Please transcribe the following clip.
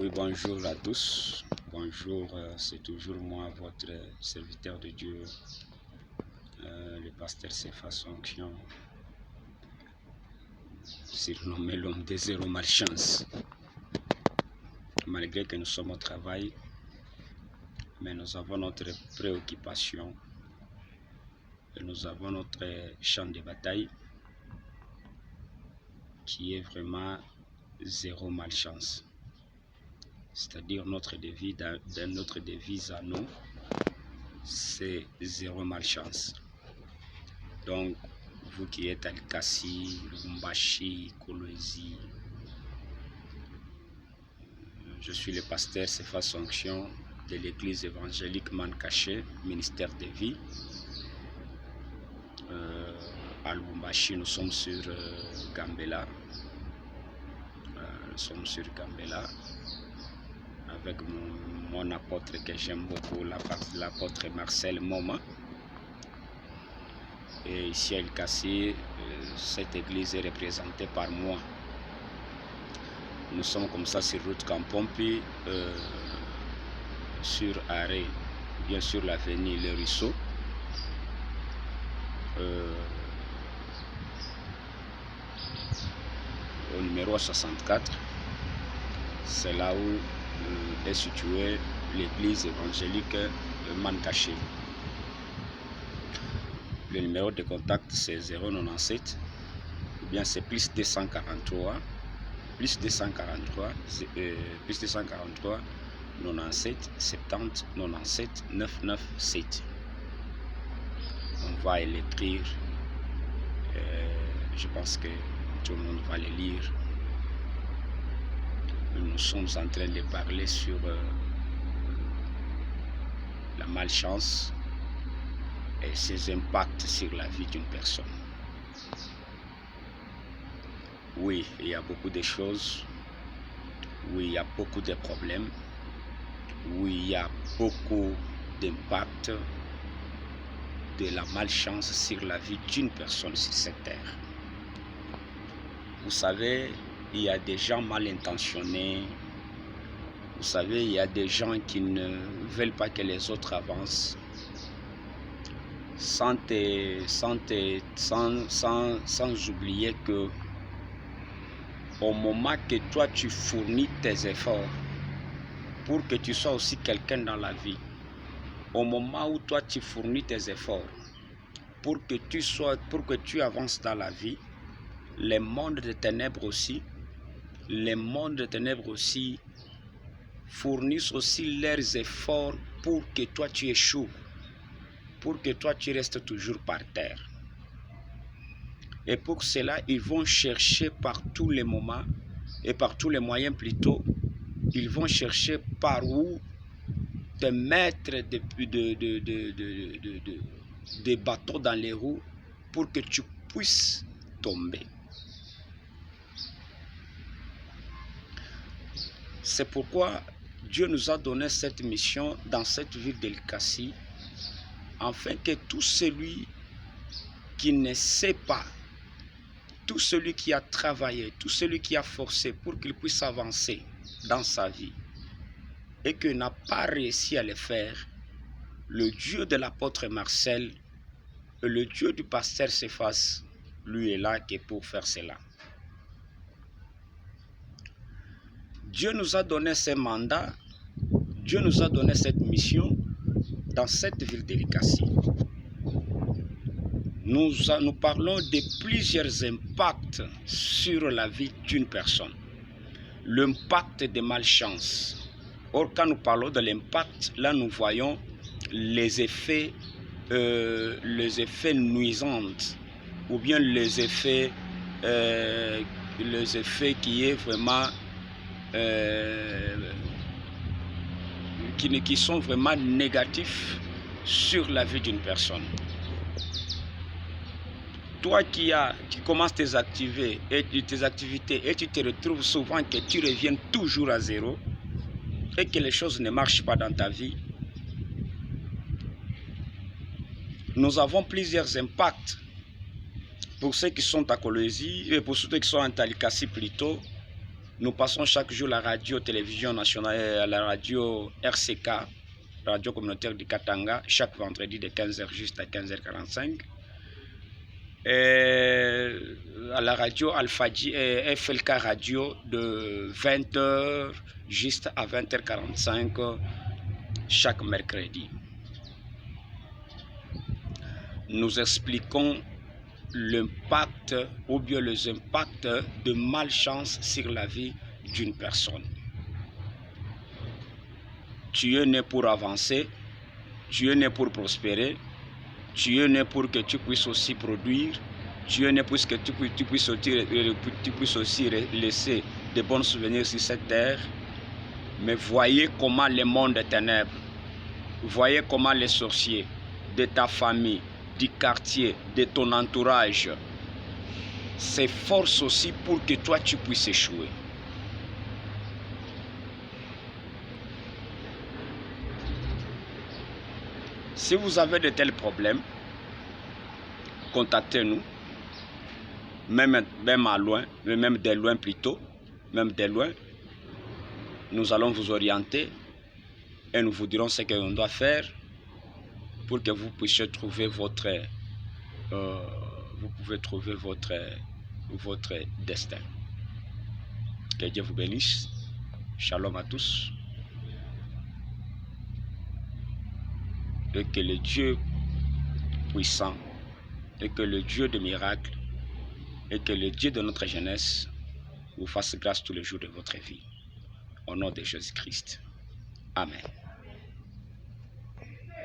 Oui, bonjour à tous. Bonjour, c'est toujours moi, votre serviteur de Dieu, le pasteur Cephas Onction, surnommé l'homme des zéro malchance. Malgré que nous sommes au travail, mais nous avons notre préoccupation et nous avons notre champ de bataille qui est vraiment zéro malchance. C'est-à-dire notre devise à nous, c'est zéro malchance. Donc, vous qui êtes à Likasi, Lubumbashi, Kolwezi, je suis le pasteur Cephas Onction de l'église évangélique Mancaché, ministère de vie. À Lubumbashi, nous sommes sur Gambela. Nous sommes sur Gambela avec mon apôtre que j'aime beaucoup, l'apôtre Marcel Moma. Et ici à Likasi, cette église est représentée par moi. Nous sommes comme ça sur route Campompi, sur arrêt, bien sûr l'avenue Le Ruisseau. Au numéro 64, c'est là où est située l'église évangélique Mancaché. Le numéro de contact c'est 097, ou bien c'est plus 243, plus 243, 97 70 97 997. On va l'écrire, je pense que tout le monde va le lire. Nous sommes en train de parler sur la malchance et ses impacts sur la vie d'une personne. Oui, il y a beaucoup de choses. Oui, il y a beaucoup de problèmes. Oui, il y a beaucoup d'impact de la malchance sur la vie d'une personne sur cette terre. Vous savez, il y a des gens mal intentionnés. Vous savez, il y a des gens qui ne veulent pas que les autres avancent. Sans oublier que au moment que toi tu fournis tes efforts pour que tu sois aussi quelqu'un dans la vie, au moment où toi tu fournis tes efforts pour que tu avances dans la vie, les mondes de ténèbres aussi, fournissent aussi leurs efforts pour que toi tu échoues, pour que toi tu restes toujours par terre. Et pour cela, ils vont chercher par tous les moments et par tous les moyens plutôt, ils vont chercher par où te mettre des bâtons dans les roues pour que tu puisses tomber. C'est pourquoi Dieu nous a donné cette mission dans cette ville de Likasi, afin que tout celui qui ne sait pas, tout celui qui a travaillé, tout celui qui a forcé pour qu'il puisse avancer dans sa vie et qui n'a pas réussi à le faire, le Dieu de l'apôtre Marcel et le Dieu du pasteur Cephas, lui est là pour faire cela. Dieu nous a donné ce mandat, Dieu nous a donné cette mission dans cette ville de Likasi. Nous parlons de plusieurs impacts sur la vie d'une personne. L'impact de malchance. Or, quand nous parlons de l'impact, là nous voyons les effets nuisants ou bien les effets qui est vraiment qui sont vraiment négatifs sur la vie d'une personne. Toi qui commences tes activités et tu te retrouves souvent que tu reviens toujours à zéro et que les choses ne marchent pas dans ta vie, nous avons plusieurs impacts. Pour ceux qui sont à Kolwezi et pour ceux qui sont à Likasi plutôt, Nous passons chaque jour la radio-télévision nationale, la radio RCK, radio communautaire du Katanga, chaque vendredi de 15h juste à 15h45. Et à la radio Alphadji et FLK Radio de 20h juste à 20h45 chaque mercredi. Nous expliquons l'impact ou bien les impacts de malchance sur la vie d'une personne. Tu es né pour avancer, tu es né pour prospérer, tu es né pour que tu puisses aussi produire, tu es né pour que tu puisses aussi laisser de bons souvenirs sur cette terre. Mais voyez comment le monde est ténèbres, voyez comment les sorciers de ta famille, du quartier, de ton entourage s'efforcent aussi pour que toi tu puisses échouer. Si vous avez de tels problèmes, contactez-nous, même à loin, même de loin plutôt, même de loin. Nous allons vous orienter et nous vous dirons ce que l'on doit faire pour que vous puissiez trouver votre destin. Que Dieu vous bénisse. Shalom à tous. Et que le Dieu puissant, et que le Dieu de miracles, et que le Dieu de notre jeunesse vous fasse grâce tous les jours de votre vie. Au nom de Jésus-Christ. Amen.